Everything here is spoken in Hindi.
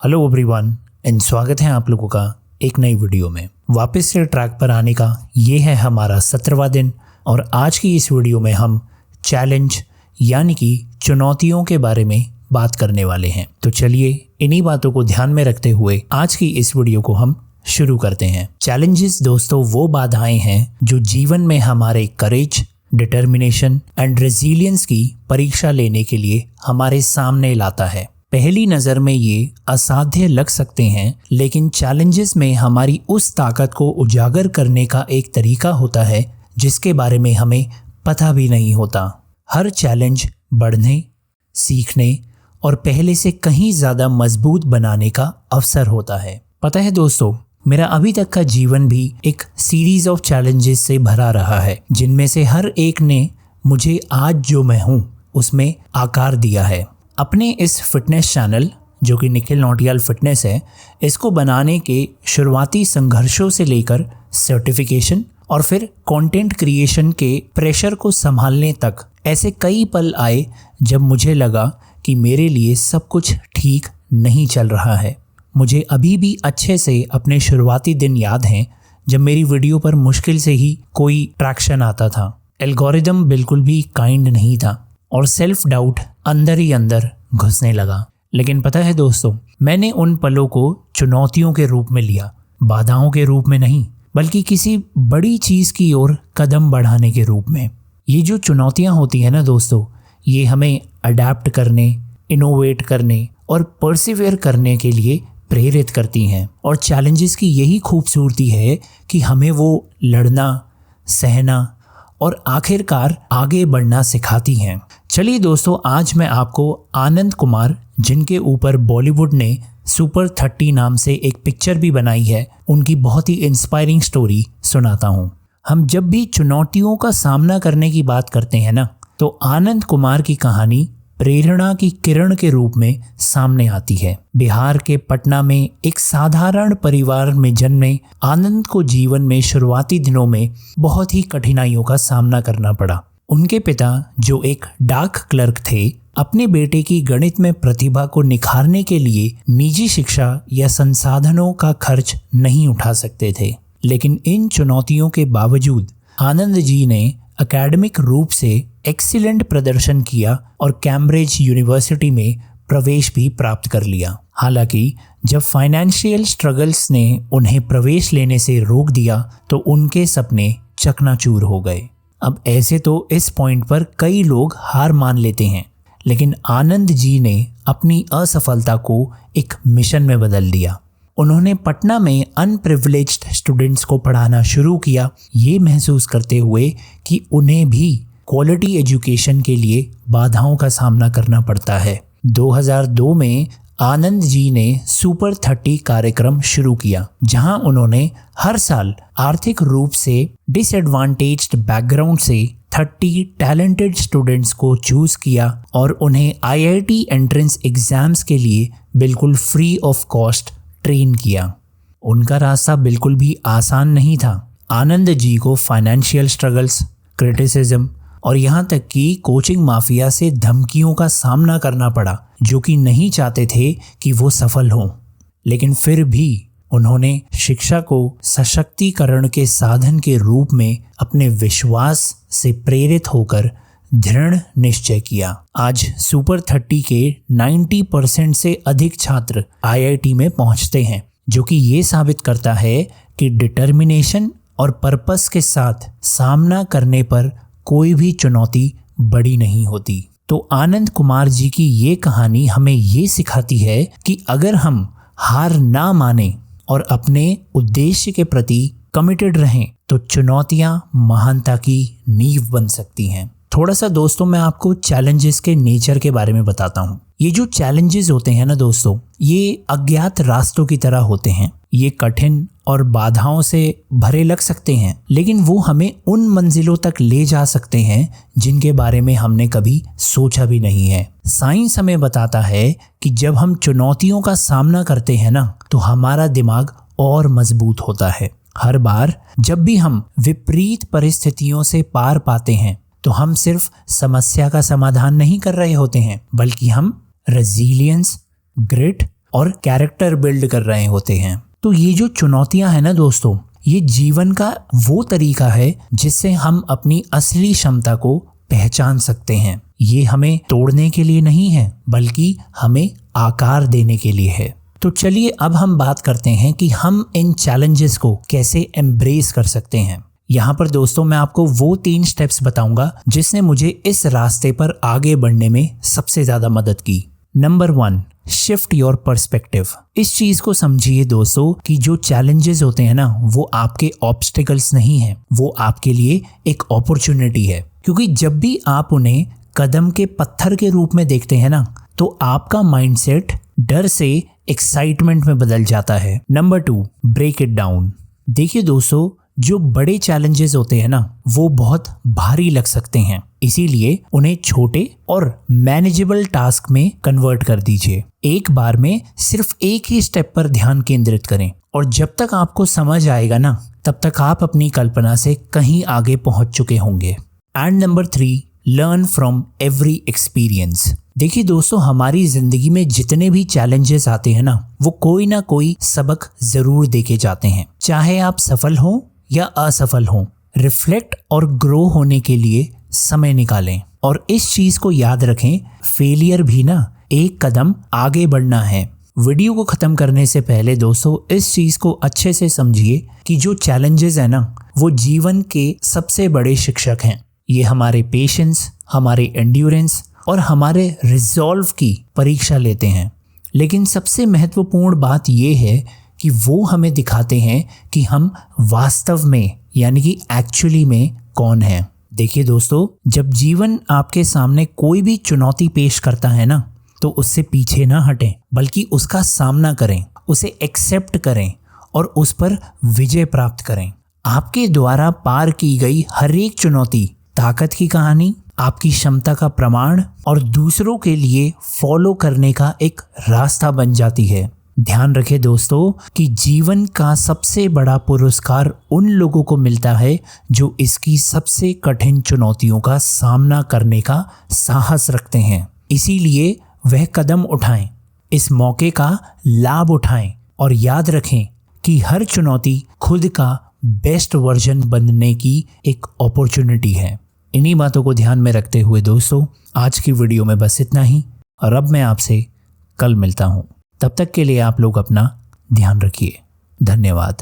हेलो एवरीवन एंड स्वागत है आप लोगों का एक नई वीडियो में। वापस से ट्रैक पर आने का ये है हमारा 17वां दिन और आज की इस वीडियो में हम चैलेंज यानी कि चुनौतियों के बारे में बात करने वाले हैं। तो चलिए इन्हीं बातों को ध्यान में रखते हुए आज की इस वीडियो को हम शुरू करते हैं। चैलेंजेस दोस्तों वो बाधाएं हैं जो जीवन में हमारे करेज, डिटर्मिनेशन एंड रेजिलियंस की परीक्षा लेने के लिए हमारे सामने लाता है। पहली नज़र में ये असाध्य लग सकते हैं, लेकिन चैलेंजेस में हमारी उस ताकत को उजागर करने का एक तरीका होता है जिसके बारे में हमें पता भी नहीं होता। हर चैलेंज बढ़ने, सीखने और पहले से कहीं ज़्यादा मजबूत बनाने का अवसर होता है। पता है दोस्तों, मेरा अभी तक का जीवन भी एक सीरीज ऑफ चैलेंजेस से भरा रहा है, जिनमें से हर एक ने मुझे आज जो मैं हूँ उसमें आकार दिया है। अपने इस फिटनेस चैनल जो कि निखिल नौटियाल फिटनेस है, इसको बनाने के शुरुआती संघर्षों से लेकर सर्टिफिकेशन और फिर कंटेंट क्रिएशन के प्रेशर को संभालने तक ऐसे कई पल आए जब मुझे लगा कि मेरे लिए सब कुछ ठीक नहीं चल रहा है। मुझे अभी भी अच्छे से अपने शुरुआती दिन याद हैं जब मेरी वीडियो पर मुश्किल से ही कोई ट्रैक्शन आता था, एल्गोरिदम बिल्कुल भी काइंड नहीं था और सेल्फ डाउट अंदर ही अंदर घुसने लगा। लेकिन पता है दोस्तों, मैंने उन पलों को चुनौतियों के रूप में लिया, बाधाओं के रूप में नहीं, बल्कि किसी बड़ी चीज़ की ओर कदम बढ़ाने के रूप में। ये जो चुनौतियाँ होती हैं ना दोस्तों, ये हमें अडेप्ट करने, इनोवेट करने और परसिवियर करने के लिए प्रेरित करती हैं। और चैलेंजेस की यही खूबसूरती है कि हमें वो लड़ना, सहना और आखिरकार आगे बढ़ना सिखाती हैं। चलिए दोस्तों, आज मैं आपको आनंद कुमार, जिनके ऊपर बॉलीवुड ने सुपर 30 नाम से एक पिक्चर भी बनाई है, उनकी बहुत ही इंस्पायरिंग स्टोरी सुनाता हूँ। हम जब भी चुनौतियों का सामना करने की बात करते हैं ना, तो आनंद कुमार की कहानी प्रेरणा की किरण के रूप में सामने आती है। बिहार के पटना में एक साधारण परिवार में जन्मे आनंद को जीवन में शुरुआती दिनों में बहुत ही कठिनाइयों का सामना करना पड़ा। उनके पिता, जो एक डाक क्लर्क थे, अपने बेटे की गणित में प्रतिभा को निखारने के लिए निजी शिक्षा या संसाधनों का खर्च नहीं उठा सकते थे। लेकिन इन चुनौतियों के बावजूद आनंद जी ने एकेडमिक रूप से एक्सीलेंट प्रदर्शन किया और कैम्ब्रिज यूनिवर्सिटी में प्रवेश भी प्राप्त कर लिया। हालांकि जब फाइनेंशियल स्ट्रगल्स ने उन्हें प्रवेश लेने से रोक दिया तो उनके सपने चकनाचूर हो गए। अब ऐसे तो इस पॉइंट पर कई लोग हार मान लेते हैं, लेकिन आनंद जी ने अपनी असफलता को एक मिशन में बदल दिया। उन्होंने पटना में अनप्रिविलेज्ड स्टूडेंट्स को पढ़ाना शुरू किया, ये महसूस करते हुए कि उन्हें भी क्वालिटी एजुकेशन के लिए बाधाओं का सामना करना पड़ता है। 2002 में आनंद जी ने सुपर 30 कार्यक्रम शुरू किया, जहां उन्होंने हर साल आर्थिक रूप से डिसएडवांटेज्ड बैकग्राउंड से 30 टैलेंटेड स्टूडेंट्स को चूज किया और उन्हें IIT एंट्रेंस एग्जाम्स के लिए बिल्कुल फ्री ऑफ कॉस्ट ट्रेन किया। उनका रास्ता बिल्कुल भी आसान नहीं था। आनंद जी को फाइनेंशियल स्ट्रगल्स, क्रिटिसिज्म और यहाँ तक कि कोचिंग माफिया से धमकियों का सामना करना पड़ा, जो कि नहीं चाहते थे कि वो सफल हों। लेकिन फिर भी उन्होंने शिक्षा को सशक्तिकरण के साधन के रूप में अपने विश्वास से प्रेरित होकर दृढ़ निश्चय किया। आज सुपर 30 के 90% से अधिक छात्र IIT में पहुंचते हैं, जो कि ये साबित करता है कि डिटर्मिनेशन और पर्पस के साथ सामना करने पर कोई भी चुनौती बड़ी नहीं होती। तो आनंद कुमार जी की ये कहानी हमें ये सिखाती है कि अगर हम हार ना माने और अपने उद्देश्य के प्रति कमिटेड रहें तो चुनौतियां महानता की नींव बन सकती हैं। थोड़ा सा दोस्तों मैं आपको चैलेंजेस के नेचर के बारे में बताता हूँ। ये जो चैलेंजेस होते हैं ना दोस्तों, ये अज्ञात रास्तों की तरह होते हैं। ये कठिन और बाधाओं से भरे लग सकते हैं, लेकिन वो हमें उन मंजिलों तक ले जा सकते हैं जिनके बारे में हमने कभी सोचा भी नहीं है। साइंस हमें बताता है कि जब हम चुनौतियों का सामना करते हैं ना, तो हमारा दिमाग और मजबूत होता है। हर बार जब भी हम विपरीत परिस्थितियों से पार पाते हैं, तो हम सिर्फ समस्या का समाधान नहीं कर रहे होते हैं, बल्कि हम रेजिलियंस, ग्रिट और कैरेक्टर बिल्ड कर रहे होते हैं। तो ये जो चुनौतियां हैं ना दोस्तों, ये जीवन का वो तरीका है जिससे हम अपनी असली क्षमता को पहचान सकते हैं। ये हमें तोड़ने के लिए नहीं है, बल्कि हमें आकार देने के लिए है। तो चलिए अब हम बात करते हैं कि हम इन चैलेंजेस को कैसे एम्ब्रेस कर सकते हैं। यहाँ पर दोस्तों मैं आपको वो 3 स्टेप्स बताऊंगा जिसने मुझे इस रास्ते पर आगे बढ़ने में सबसे ज्यादा मदद की। Number 1, shift your perspective. इस चीज को समझिए दोस्तों कि जो चैलेंजेस होते हैं ना, वो आपके ऑब्स्टिकल्स नहीं हैं, वो आपके लिए एक अपॉर्चुनिटी है। क्योंकि जब भी आप उन्हें कदम के पत्थर के रूप में देखते हैं ना, तो आपका माइंडसेट डर से एक्साइटमेंट में बदल जाता है। Number 2, break it down. देखिए दोस्तों, जो बड़े चैलेंजेस होते हैं ना, वो बहुत भारी लग सकते हैं, इसीलिए उन्हें छोटे और मैनेजेबल टास्क में कन्वर्ट कर दीजिए। एक बार में सिर्फ एक ही स्टेप पर ध्यान केंद्रित करें, और जब तक आपको समझ आएगा ना, तब तक आप अपनी कल्पना से कहीं आगे पहुंच चुके होंगे। And number 3, learn from every experience. देखिए दोस्तों, हमारी जिंदगी में जितने भी चैलेंजेस आते हैं ना, वो कोई ना कोई सबक जरूर देके जाते हैं। चाहे आप सफल हो या असफल हो, रिफ्लेक्ट और ग्रो होने के लिए समय निकालें। और इस चीज को याद रखें, फेलियर भी ना एक कदम आगे बढ़ना है। वीडियो को खत्म करने से पहले दोस्तों इस चीज को अच्छे से समझिए कि जो चैलेंजेस है ना, वो जीवन के सबसे बड़े शिक्षक हैं। ये हमारे पेशेंस, हमारे एंड्योरेंस और हमारे रिजॉल्व की परीक्षा लेते हैं। लेकिन सबसे महत्वपूर्ण बात यह है कि वो हमें दिखाते हैं कि हम वास्तव में यानी कि एक्चुअली में कौन हैं। देखिए दोस्तों, जब जीवन आपके सामने कोई भी चुनौती पेश करता है ना, तो उससे पीछे ना हटें, बल्कि उसका सामना करें, उसे एक्सेप्ट करें और उस पर विजय प्राप्त करें। आपके द्वारा पार की गई हर एक चुनौती ताकत की कहानी, आपकी क्षमता का प्रमाण और दूसरों के लिए फॉलो करने का एक रास्ता बन जाती है। ध्यान रखें दोस्तों कि जीवन का सबसे बड़ा पुरस्कार उन लोगों को मिलता है जो इसकी सबसे कठिन चुनौतियों का सामना करने का साहस रखते हैं। इसीलिए वह कदम उठाएं, इस मौके का लाभ उठाएं और याद रखें कि हर चुनौती खुद का बेस्ट वर्जन बनने की एक अपॉर्चुनिटी है। इन्हीं बातों को ध्यान में रखते हुए दोस्तों, आज की वीडियो में बस इतना ही, और अब मैं आपसे कल मिलता हूँ। तब तक के लिए आप लोग अपना ध्यान रखिए। धन्यवाद।